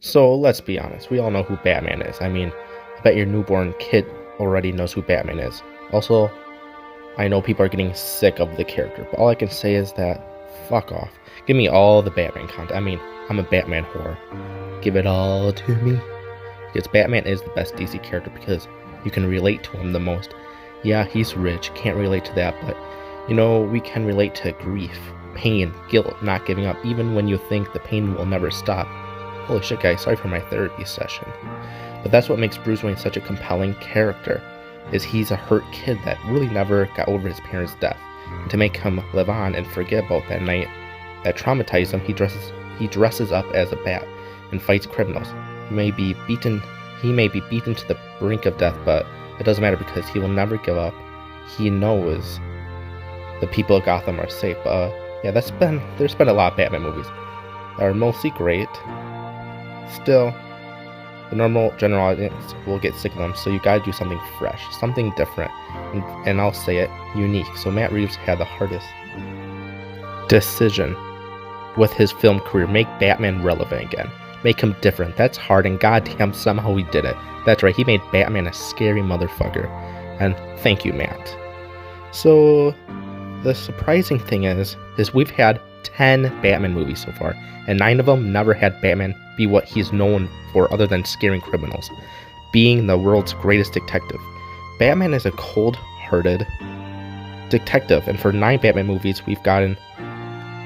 So let's be honest, we all know who Batman is. I mean, I bet your newborn kid already knows who Batman is. Also, I know people are getting sick of the character, but all I can say is that fuck off. Give me all the Batman content. I mean, I'm a Batman whore. Give it all to me. Because Batman is the best DC character because you can relate to him the most. Yeah, he's rich, can't relate to that, but we can relate to grief, pain, guilt, not giving up, even when you think the pain will never stop. Holy shit, guys, sorry for my therapy session. But that's what makes Bruce Wayne such a compelling character, is he's a hurt kid that really never got over his parents' death. And to make him live on and forget about that night that traumatized him, he dresses up as a bat and fights criminals. He may be beaten to the brink of death, but it doesn't matter because he will never give up. He knows the people of Gotham are safe. Yeah, there's been a lot of Batman movies that are mostly great. Still, the normal general audience will get sick of them, so you gotta do something fresh, something different, and I'll say it, unique. So Matt Reeves had the hardest decision with his film career. Make Batman relevant again. Make him different. That's hard, and goddamn, somehow he did it. That's right, he made Batman a scary motherfucker. And thank you, Matt. So, the surprising thing is we've had 10 Batman movies so far, and 9 of them never had Batman be what he's known for other than scaring criminals, being the world's greatest detective. Batman is a cold-hearted detective, and for 9 Batman movies we've gotten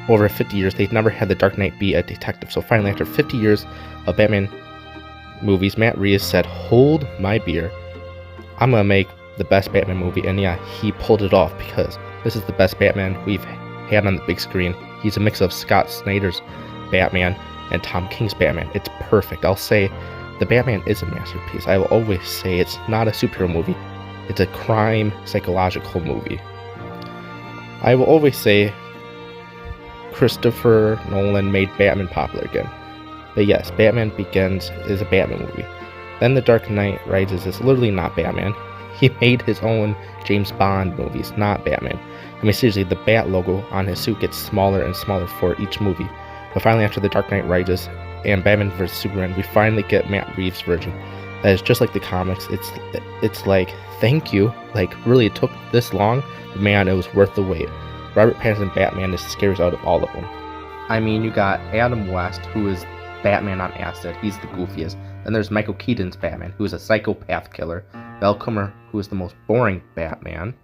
over 50 years, they've never had the Dark Knight be a detective. So finally, after 50 years of Batman movies, Matt Reeves said, hold my beer, I'm gonna make the best Batman movie. And yeah, he pulled it off because this is the best Batman we've had on the big screen. He's a mix of Scott Snyder's Batman and Tom King's Batman. It's perfect. I'll say the Batman is a masterpiece. I will always say it's not a superhero movie. It's a crime psychological movie. I will always say Christopher Nolan made Batman popular again. But yes, Batman Begins is a Batman movie. Then The Dark Knight Rises is literally not Batman. He made his own James Bond movies, not Batman. I mean, seriously, the Bat logo on his suit gets smaller and smaller for each movie. But finally, after The Dark Knight Rises and Batman vs. Superman, we finally get Matt Reeves' version. That is just like the comics. It's like, thank you. Like, really, it took this long, but man, it was worth the wait. Robert Pattinson Batman is the scariest out of all of them. I mean, you got Adam West, who is Batman on acid. He's the goofiest. Then there's Michael Keaton's Batman, who is a psychopath killer. Val Kilmer, who is the most boring Batman.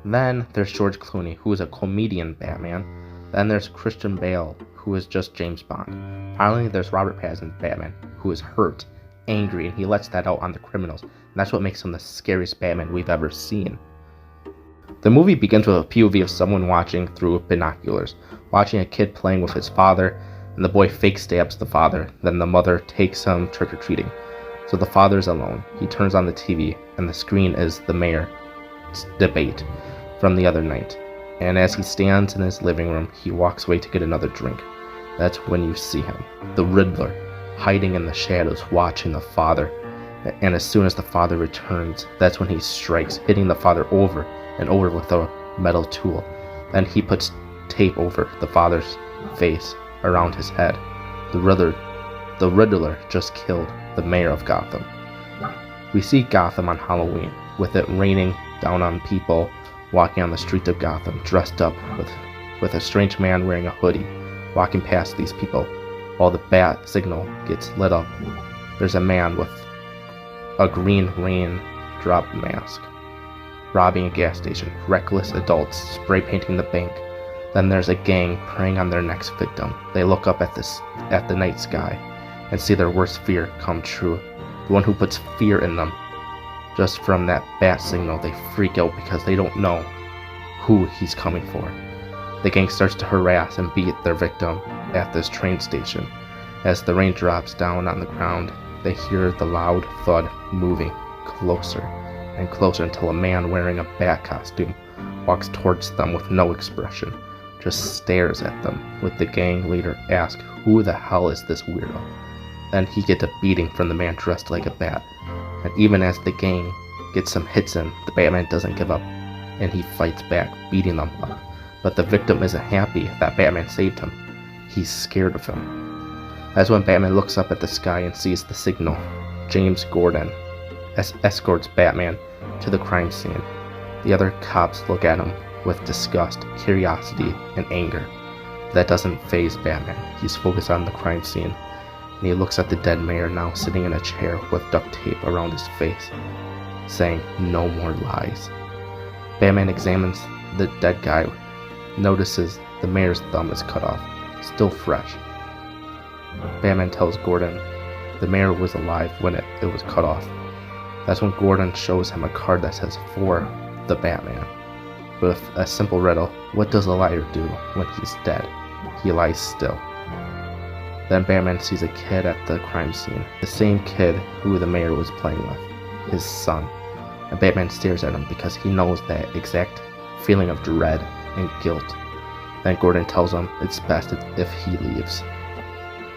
Then there's George Clooney, who is a comedian Batman. Then there's Christian Bale, who is just James Bond. Finally, there's Robert Pattinson's Batman, who is hurt, angry, and he lets that out on the criminals. And that's what makes him the scariest Batman we've ever seen. The movie begins with a POV of someone watching through binoculars, watching a kid playing with his father, and the boy fake stabs the father. Then the mother takes him trick-or-treating. So the father's alone. He turns on the TV, and the screen is the mayor's debate from the other night. And as he stands in his living room, he walks away to get another drink. That's when you see him, the Riddler, hiding in the shadows, watching the father. And as soon as the father returns, that's when he strikes, hitting the father over and over with a metal tool. Then he puts tape over the father's face around his head. The Riddler just killed the mayor of Gotham. We see Gotham on Halloween, with it raining down on people walking on the streets of Gotham, dressed up with a strange man wearing a hoodie, walking past these people, while the bat signal gets lit up. There's a man with a green raindrop mask, robbing a gas station, reckless adults spray painting the bank. Then there's a gang preying on their next victim. They look up at the night sky and see their worst fear come true. The one who puts fear in them. Just from that bat signal, they freak out because they don't know who he's coming for. The gang starts to harass and beat their victim at this train station. As the rain drops down on the ground, they hear the loud thud moving closer and closer until a man wearing a bat costume walks towards them with no expression, just stares at them, with the gang leader ask, who the hell is this weirdo? Then he gets a beating from the man dressed like a bat. And even as the gang gets some hits in, the Batman doesn't give up, and he fights back, beating them up. But the victim isn't happy that Batman saved him. He's scared of him. That's when Batman looks up at the sky and sees the signal. James Gordon escorts Batman to the crime scene. The other cops look at him with disgust, curiosity, and anger. That doesn't faze Batman. He's focused on the crime scene, and he looks at the dead mayor now sitting in a chair with duct tape around his face, saying, "No more lies." Batman examines the dead guy, notices the mayor's thumb is cut off, still fresh. Batman tells Gordon the mayor was alive when it was cut off. That's when Gordon shows him a card that says "For the Batman," with a simple riddle: what does a liar do when he's dead? He lies still. Then Batman sees a kid at the crime scene, the same kid who the mayor was playing with, his son. And Batman stares at him because he knows that exact feeling of dread and guilt. Then Gordon tells him it's best if he leaves.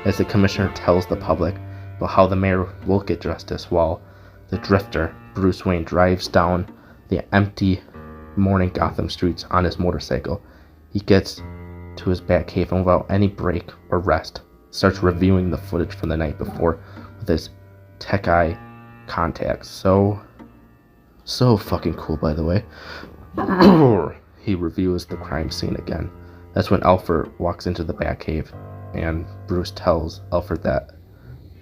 As the commissioner tells the public about how the mayor will get justice while the drifter, Bruce Wayne, drives down the empty morning Gotham streets on his motorcycle, he gets to his Batcave and without any break or rest, starts reviewing the footage from the night before with his tech eye contacts. So fucking cool, by the way. He reviews the crime scene again. That's when Alfred walks into the Batcave, and Bruce tells Alfred that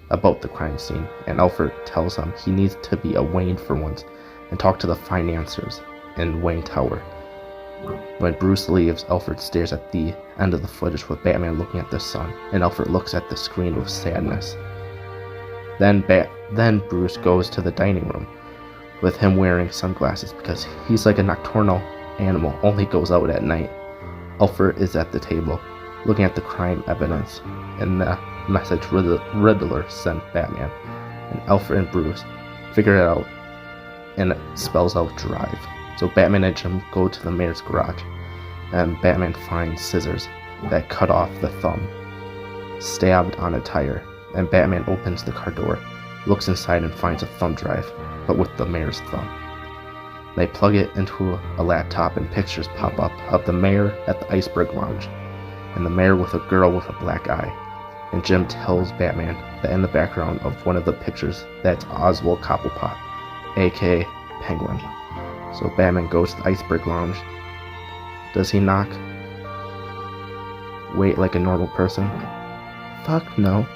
about the crime scene, and Alfred tells him he needs to be a Wayne for once and talk to the financiers in Wayne Tower. When Bruce leaves, Alfred stares at the end of the footage with Batman looking at the sun, and Alfred looks at the screen with sadness. Then Bruce goes to the dining room, with him wearing sunglasses because he's like a nocturnal animal, only goes out at night. Alfred is at the table, looking at the crime evidence and the message Riddler sent Batman, and Alfred and Bruce figure it out, and it spells out drive. So Batman and Jim go to the mayor's garage, and Batman finds scissors that cut off the thumb, stabbed on a tire, and Batman opens the car door, looks inside and finds a thumb drive, but with the mayor's thumb. They plug it into a laptop and pictures pop up of the mayor at the Iceberg Lounge, and the mayor with a girl with a black eye. And Jim tells Batman that in the background of one of the pictures that's Oswald Cobblepot, aka Penguin. So Batman goes to the Iceberg Lounge. Does he knock? Wait like a normal person? Fuck no.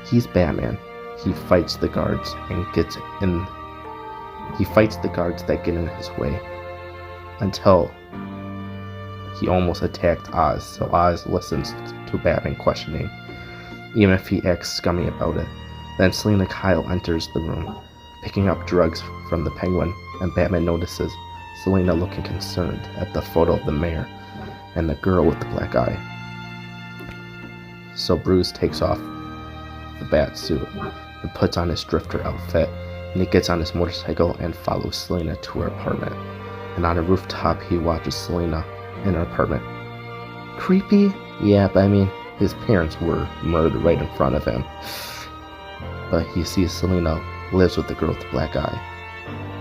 He's Batman. He fights the guards and gets in. He fights the guards that get in his way until he almost attacked Oz. So Oz listens to Batman questioning, even if he acts scummy about it. Then Selina Kyle enters the room, picking up drugs from the Penguin, and Batman notices Selina looking concerned at the photo of the mayor and the girl with the black eye. So Bruce takes off the bat suit and puts on his drifter outfit, and he gets on his motorcycle and follows Selina to her apartment. And on a rooftop he watches Selina in her apartment. Creepy? Yeah, but I mean, his parents were murdered right in front of him. But he sees Selina lives with the girl with the black eye,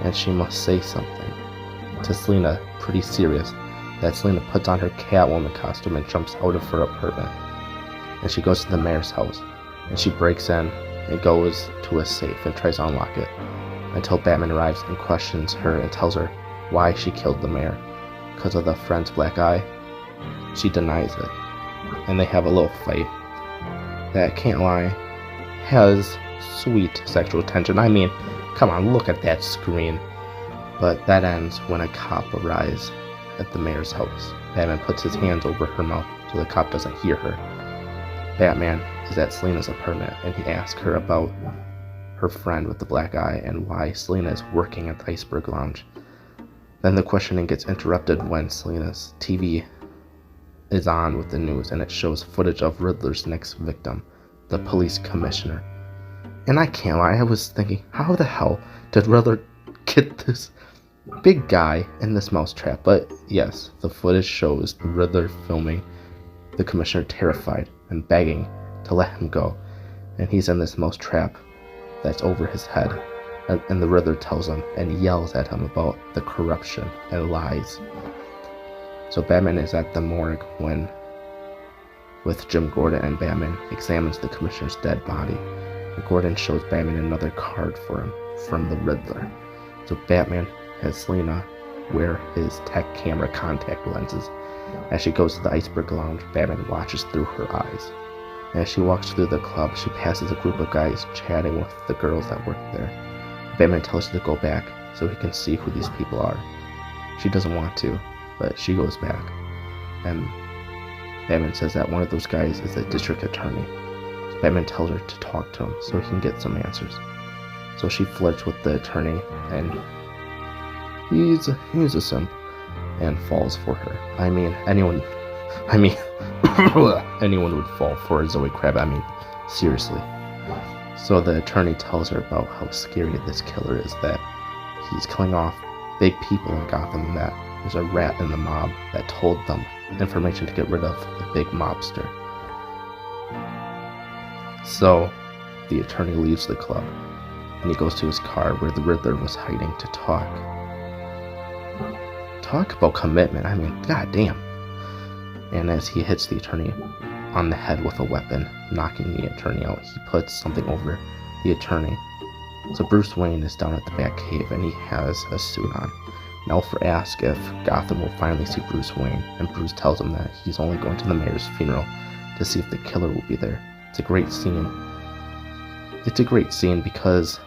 and she must say something to Selina, pretty serious, that Selina puts on her Catwoman costume and jumps out of her apartment. And she goes to the mayor's house, and she breaks in and goes to a safe and tries to unlock it, until Batman arrives and questions her and tells her why she killed the mayor, because of the friend's black eye. She denies it, and they have a little fight that, can't lie, has sweet sexual tension. I mean, come on, look at that screen. But that ends when a cop arrives at the mayor's house. Batman puts his hands over her mouth so the cop doesn't hear her. Batman is at Selina's apartment, and he asks her about her friend with the black eye and why Selina is working at the Iceberg Lounge. Then the questioning gets interrupted when Selina's TV is on with the news, and it shows footage of Riddler's next victim, the police commissioner. And I can't lie, I was thinking, how the hell did Riddler get this big guy in this mousetrap? But yes, the footage shows the Riddler filming the commissioner terrified and begging to let him go, and he's in this mousetrap that's over his head, and the Riddler tells him and yells at him about the corruption and lies. So Batman is at the morgue when with Jim Gordon, and Batman examines the commissioner's dead body. And Gordon shows Batman another card for him from the Riddler. So Batman has Selina wear his tech camera contact lenses. As she goes to the Iceberg Lounge, Batman watches through her eyes. As she walks through the club, she passes a group of guys chatting with the girls that work there. Batman tells her to go back so he can see who these people are. She doesn't want to, but she goes back. And Batman says that one of those guys is a district attorney. So Batman tells her to talk to him so he can get some answers. So she flirts with the attorney, and he's a simp and falls for her. Anyone would fall for Zoe Kravitz. Seriously. So the attorney tells her about how scary this killer is, that he's killing off big people in Gotham, and that there's a rat in the mob that told them information to get rid of the big mobster. So the attorney leaves the club, and he goes to his car where the Riddler was hiding to talk. Talk about commitment, goddamn. And as he hits the attorney on the head with a weapon, knocking the attorney out, he puts something over the attorney. So Bruce Wayne is down at the Batcave, and he has a suit on. And Alfred asks if Gotham will finally see Bruce Wayne, and Bruce tells him that he's only going to the mayor's funeral to see if the killer will be there. It's a great scene. It's a great scene because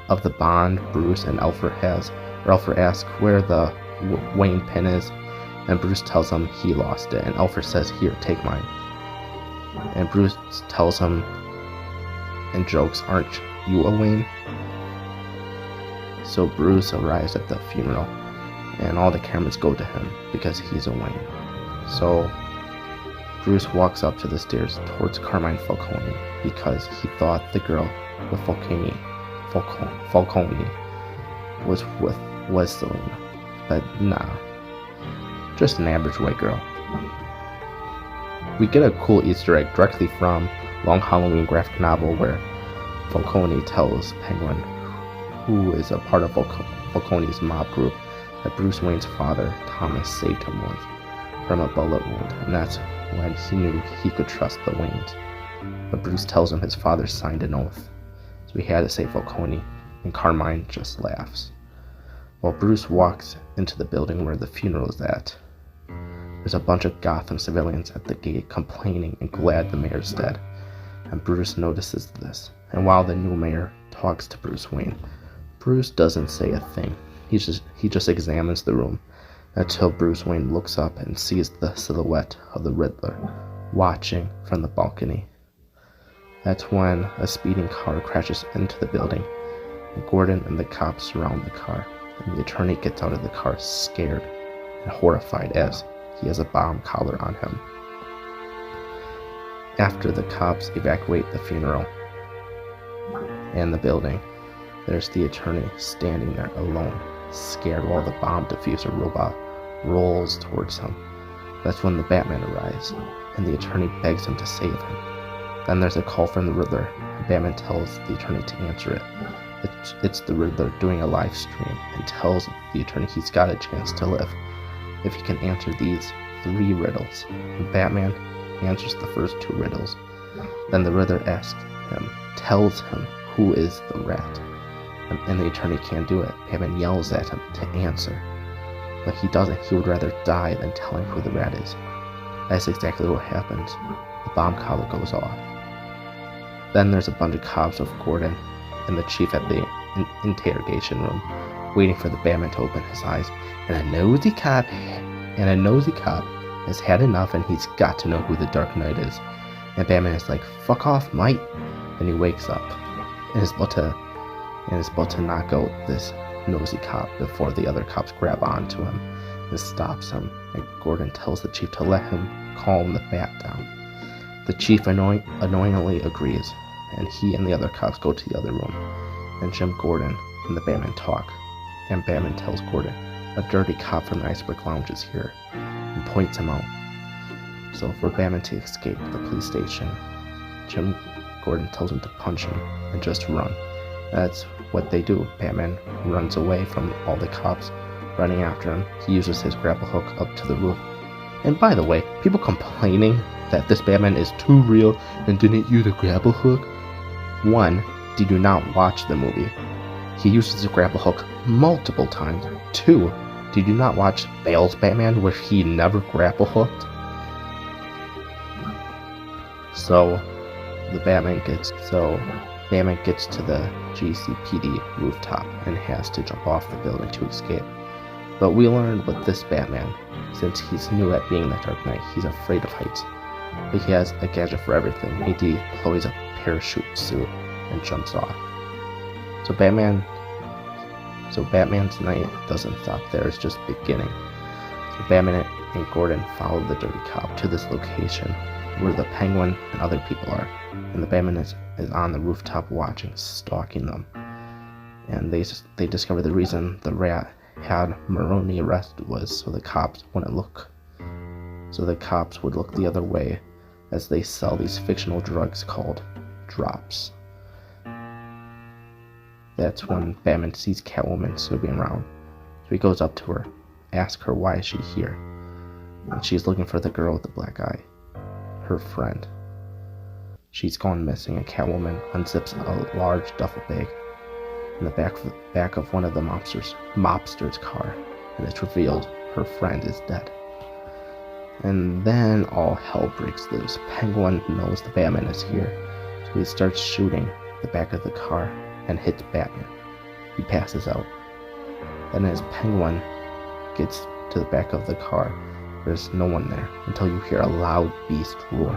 of the bond Bruce and Alfred has. Or Alfred asks where the Wayne pin is, and Bruce tells him he lost it, and Alfred says, "Here, take mine." And Bruce tells him and jokes, "Aren't you a Wayne?" So Bruce arrives at the funeral, and all the cameras go to him because he's a Wayne. So Bruce walks up to the stairs towards Carmine Falcone because he thought the girl with Falcone was Selina, but nah, just an average white girl. We get a cool Easter egg directly from Long Halloween graphic novel where Falcone tells Penguin, who is a part of Falcone's mob group, that Bruce Wayne's father, Thomas, saved him once from a bullet wound, and that's when he knew he could trust the Waynes. But Bruce tells him his father signed an oath, so he had to say Falcone, and Carmine just laughs. While Bruce walks into the building where the funeral is at, there's a bunch of Gotham civilians at the gate complaining and glad the mayor's dead, and Bruce notices this. And while the new mayor talks to Bruce Wayne, Bruce doesn't say a thing. He just examines the room until Bruce Wayne looks up and sees the silhouette of the Riddler watching from the balcony. That's when a speeding car crashes into the building, and Gordon and the cops surround the car, and the attorney gets out of the car scared and horrified as he has a bomb collar on him. After the cops evacuate the funeral and the building, there's the attorney standing there alone, scared, while the bomb diffuser robot rolls towards him. That's when the Batman arrives, and the attorney begs him to save him. Then there's a call from the Riddler, and Batman tells the attorney to answer it. It's the Riddler doing a live stream, and tells the attorney he's got a chance to live if he can answer these 3 riddles. And Batman answers the first 2 riddles. Then the Riddler tells him who is the rat, and the attorney can't do it. Batman yells at him to answer, but he doesn't. He would rather die than tell him who the rat is. That's exactly what happens. The bomb collar goes off. Then there's a bunch of cops with Gordon and the chief at the interrogation room, waiting for the Batman to open his eyes. And a nosy cop has had enough, and he's got to know who the Dark Knight is. And Batman is like, "Fuck off, mate!" And he wakes up and is about to knock out this nosy cop before the other cops grab onto him and stops him. And Gordon tells the chief to let him calm the bat down. The chief annoyingly agrees, and he and the other cops go to the other room. And Jim Gordon and the Batman talk, and Batman tells Gordon a dirty cop from the Iceberg Lounge is here, and points him out. So for Batman to escape the police station, Jim Gordon tells him to punch him and just run. That's what they do. Batman runs away from all the cops running after him. He uses his grapple hook up to the roof And by the way, people complaining that this Batman is too real and didn't use a grapple hook. 1. Did you not watch the movie? He uses a grapple hook multiple times. 2. Did you not watch Bale's Batman where he never grapple hooked? So Batman gets to the GCPD rooftop and has to jump off the building to escape. But we learned with this Batman, since he's new at being the Dark Knight, he's afraid of heights. But he has a gadget for everything. He deploys a parachute suit and jumps off. So Batman's night doesn't stop there, it's just beginning. So Batman and Gordon follow the dirty cop to this location where the Penguin and other people are. And the Batman is on the rooftop watching, stalking them. And they discover the reason the rat had Maroni arrested was so the cops would look the other way, as they sell these fictional drugs called drops. That's when Batman sees Catwoman snooping around. So he goes up to her, asks her why is she here. And she's looking for the girl with the black eye, her friend. She's gone missing, and Catwoman unzips a large duffel bag in the back of one of the mobster's car, and it's revealed her friend is dead. And then all hell breaks loose. Penguin knows the Batman is here, so he starts shooting the back of the car and hits Batman. He passes out. Then as Penguin gets to the back of the car, there's no one there until you hear a loud beast roar.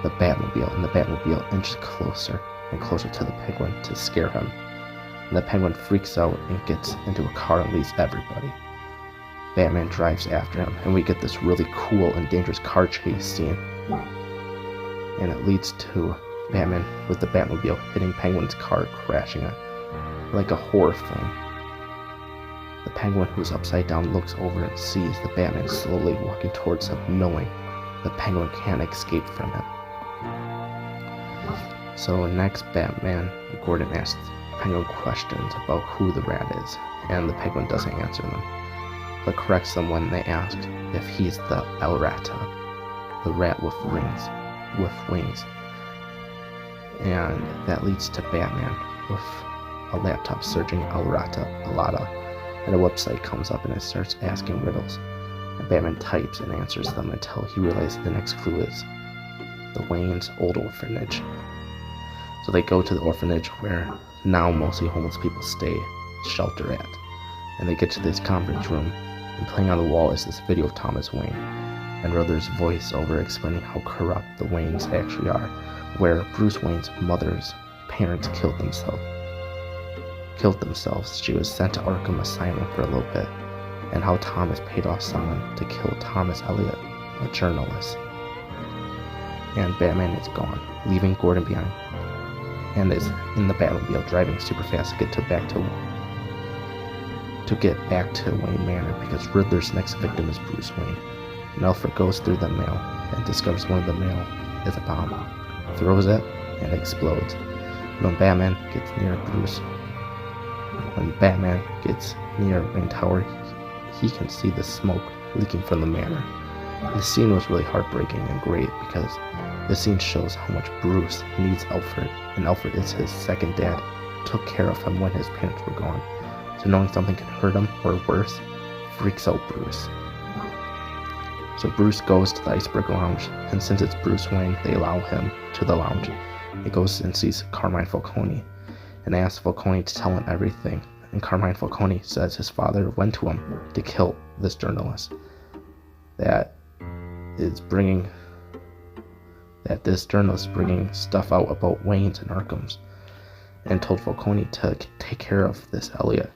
The Batmobile inches closer and closer to the Penguin to scare him. And the Penguin freaks out and gets into a car and leaves everybody. Batman drives after him, and we get this really cool and dangerous car chase scene. And it leads to Batman with the Batmobile hitting Penguin's car, crashing it like a horror film. The Penguin, who's upside down, looks over and sees the Batman slowly walking towards him, knowing the Penguin can't escape from him. So next, Batman and Gordon asks Penguin questions about who the rat is, and the Penguin doesn't answer them, but corrects them when they ask if he's the El Rata, the rat with wings. And that leads to Batman with a laptop searching Alata, and a website comes up and it starts asking riddles. And Batman types and answers them until he realizes the next clue is the Wayne's old orphanage. So they go to the orphanage where now mostly homeless people stay, shelter at. And they get to this conference room, and playing on the wall is this video of Thomas Wayne, and Riddler's voiceover explaining how corrupt the Waynes actually are, where Bruce Wayne's mother's parents killed themselves. She was sent to Arkham Asylum for a little bit, and how Thomas paid off someone to kill Thomas Elliot, a journalist. And Batman is gone, leaving Gordon behind, and is in the Batmobile driving super fast to get back to Wayne Manor, because Riddler's next victim is Bruce Wayne. And Alfred goes through the mail and discovers one of the mail is a bomb, throws it, and it explodes. When Batman gets near Wayne Tower, he can see the smoke leaking from the manor. The scene was really heartbreaking and great because the scene shows how much Bruce needs Alfred, and Alfred is his second dad, took care of him when his parents were gone. So knowing something can hurt him, or worse, freaks out Bruce. So Bruce goes to the Iceberg Lounge, and since it's Bruce Wayne, they allow him to the lounge. He goes and sees Carmine Falcone, and asks Falcone to tell him everything. And Carmine Falcone says his father went to him to kill this journalist. That this journalist is bringing stuff out about Wayne's and Arkham's, and told Falcone to take care of this Elliot.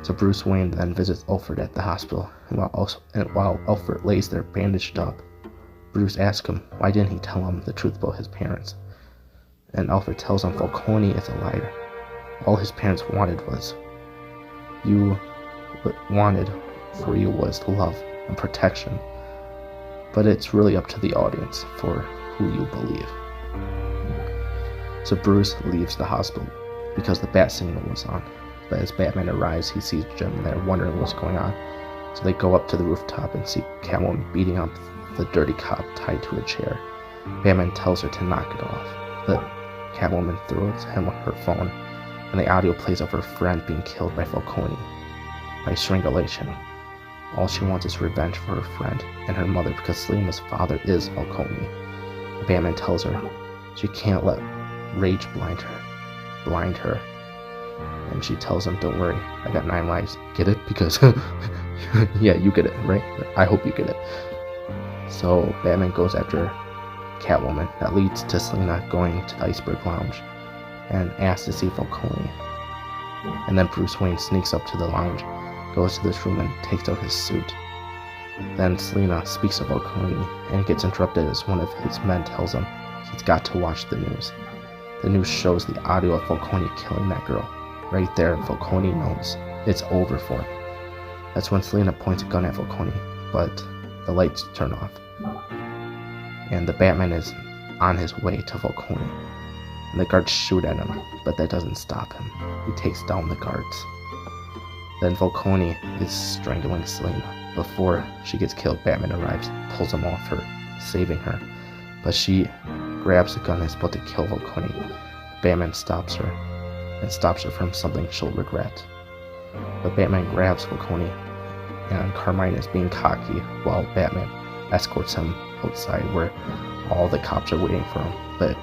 So Bruce Wayne then visits Alfred at the hospital, and while Alfred lays there bandaged up, Bruce asks him why didn't he tell him the truth about his parents. And Alfred tells him Falcone is a liar. All his parents wanted for you was love and protection. But it's really up to the audience for who you believe. So Bruce leaves the hospital because the bat signal was on. But as Batman arrives, he sees Jim there wondering what's going on. So they go up to the rooftop and see Catwoman beating up the dirty cop tied to a chair. Batman tells her to knock it off, but Catwoman throws him her phone, and the audio plays of her friend being killed by Falcone by strangulation. All she wants is revenge for her friend and her mother because Selina's father is Falcone. Batman tells her she can't let rage blind her. And she tells him, don't worry, I got 9 lives. Get it? Because, yeah, you get it, right? I hope you get it. So Batman goes after Catwoman. That leads to Selina going to the Iceberg Lounge and asks to see Falcone. And then Bruce Wayne sneaks up to the lounge, goes to this room and takes out his suit. Then Selina speaks of Falcone and gets interrupted as one of his men tells him he's got to watch the news. The news shows the audio of Falcone killing that girl. Right there, Falcone knows it's over for him. That's when Selina points a gun at Falcone, but the lights turn off. And the Batman is on his way to Falcone. And the guards shoot at him, but that doesn't stop him. He takes down the guards. Then Falcone is strangling Selina. Before she gets killed, Batman arrives, pulls him off her, saving her. But she grabs the gun and is about to kill Falcone. Batman stops her, and stops her from something she'll regret. But Batman grabs Falcone, and Carmine is being cocky while Batman escorts him outside where all the cops are waiting for him. But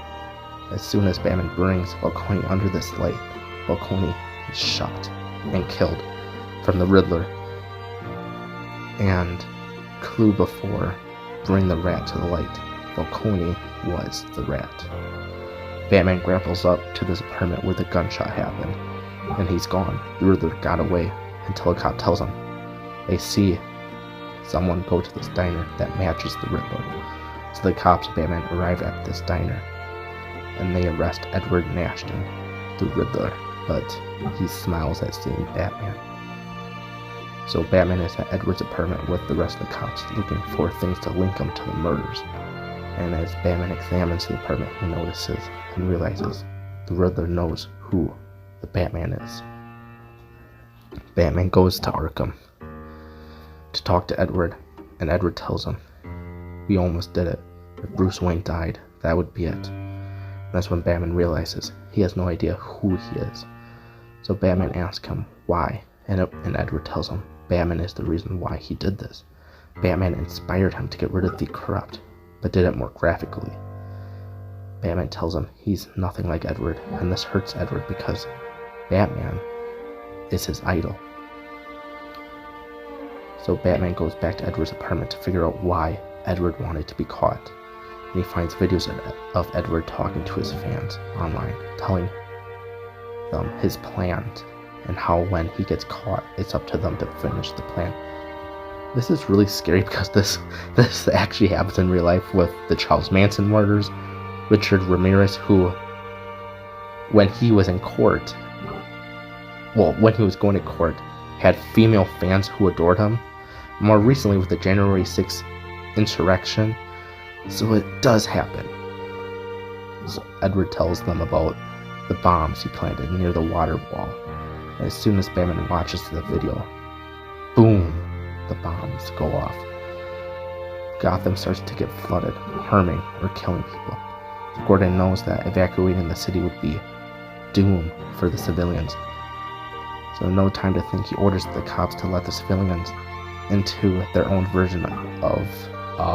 as soon as Batman brings Falcone under this light, Falcone is shot and killed from the Riddler. And clue before, bring the rat to the light. Falcone was the rat. Batman grapples up to this apartment where the gunshot happened, and he's gone. The Riddler got away until a cop tells him. They see someone go to this diner that matches the Riddler. So the cops and Batman arrive at this diner, and they arrest Edward Nashton, the Riddler, but he smiles at seeing Batman. So Batman is at Edward's apartment with the rest of the cops looking for things to link him to the murders. And as Batman examines the apartment, he notices and realizes the Riddler knows who the Batman is. Batman goes to Arkham to talk to Edward, and Edward tells him, we almost did it. If Bruce Wayne died, that would be it. And that's when Batman realizes he has no idea who he is. So Batman asks him why, and Edward tells him Batman is the reason why he did this. Batman inspired him to get rid of the corrupt, but did it more graphically. Batman tells him he's nothing like Edward, and this hurts Edward because Batman is his idol. So Batman goes back to Edward's apartment to figure out why Edward wanted to be caught. And he finds videos of Edward talking to his fans online, telling them his plans and how when he gets caught, it's up to them to finish the plan. This is really scary because this actually happens in real life with the Charles Manson murders. Richard Ramirez, who, when he was in court, when he was going to court, had female fans who adored him. More recently with the January 6th insurrection. So it does happen. So Edward tells them about the bombs he planted near the water wall. And as soon as Batman watches the video, boom, the bombs go off. Gotham starts to get flooded, harming or killing people. Gordon knows that evacuating the city would be doom for the civilians. So no time to think, he orders the cops to let the civilians into their own version of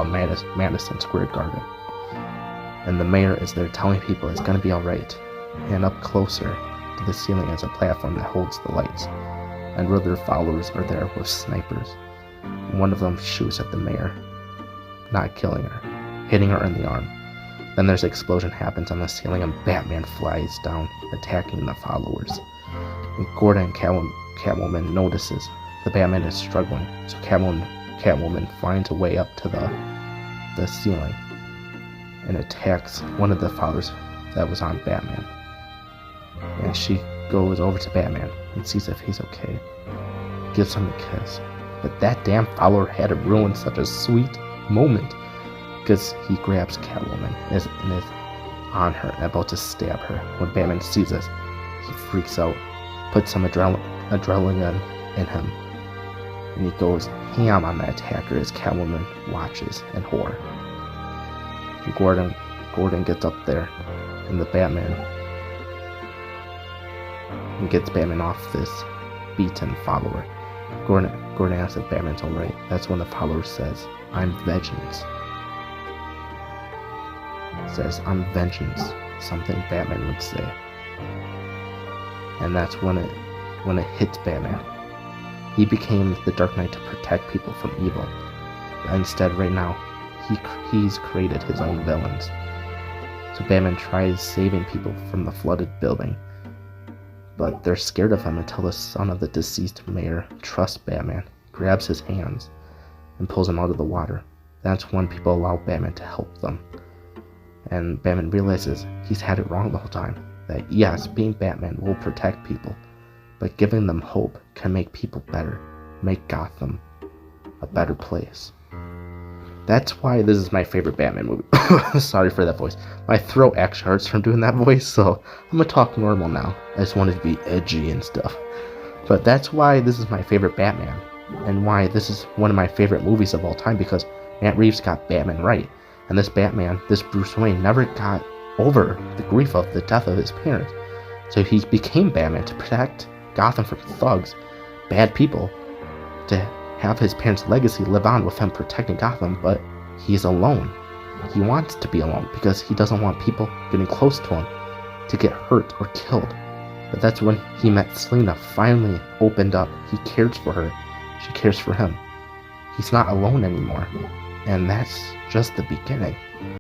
Madison Square Garden. And the mayor is there telling people it's going to be alright. And up closer to the ceiling is a platform that holds the lights. And Riddler followers are there with snipers. One of them shoots at the mayor, not killing her, hitting her in the arm. Then there's an explosion happens on the ceiling and Batman flies down, attacking the followers. And Gordon Catwoman notices the Batman is struggling, so Catwoman finds a way up to the ceiling and attacks one of the followers that was on Batman. And she goes over to Batman and sees if he's okay, gives him a kiss. But that damn follower had to ruin such a sweet moment because he grabs Catwoman and is on her and about to stab her. When Batman sees this, he freaks out, puts some adrenaline in him, and he goes ham on the attacker as Catwoman watches in horror. And Gordon gets up there, and the Batman, and gets Batman off this beaten follower. Gordon asks if Batman's alright. That's when the follower says, "I'm vengeance." Says, "I'm vengeance," something Batman would say. And that's when it hits Batman. He became the Dark Knight to protect people from evil. Instead, right now, he's created his own villains. So Batman tries saving people from the flooded building, but they're scared of him until the son of the deceased mayor trusts Batman, grabs his hands, and pulls him out of the water. That's when people allow Batman to help them. And Batman realizes he's had it wrong the whole time. That yes, being Batman will protect people, but giving them hope can make people better, make Gotham a better place. That's why this is my favorite Batman movie. Sorry for that voice. My throat actually hurts from doing that voice, so I'm gonna talk normal now. I just wanted to be edgy and stuff. But that's why this is my favorite Batman, and why this is one of my favorite movies of all time, because Matt Reeves got Batman right. And this Batman, this Bruce Wayne, never got over the grief of the death of his parents. So he became Batman to protect Gotham from thugs, bad people, to have his parents' legacy live on with him protecting Gotham, but he's alone. He wants to be alone because he doesn't want people getting close to him to get hurt or killed. But that's when he met Selina, finally opened up. He cares for her. She cares for him. He's not alone anymore. And that's just the beginning.